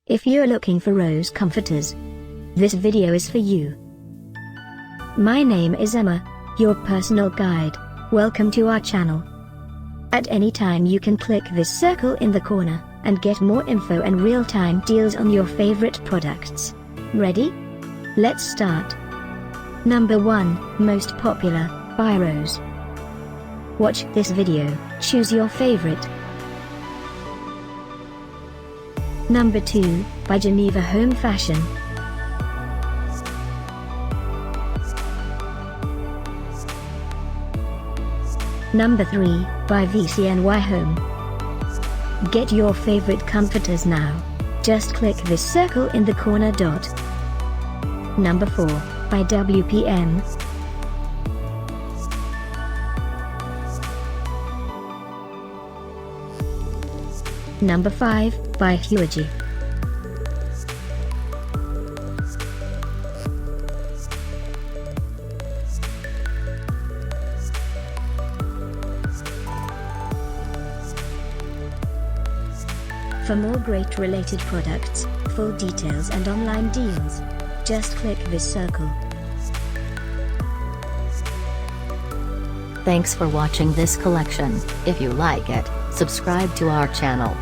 If you're looking for rose comforters, this video is for you. My name is Emma, your personal guide. Welcome to our channel. At any time you can click this circle in the corner, and get more info and real-time deals on your favorite products. Ready? Let's start. Number 1, most popular, by Rose. Watch this video, choose your favorite. Number 2, by Geneva Home Fashion. Number 3, by Vcny Home. Get your favorite comforters now. Just click this circle in the corner dot. Number 4, by WPM. Number 5, by HUAJIE. For more great related products, full details and online deals, just click this circle. Thanks for watching this collection. If you like it, subscribe to our channel.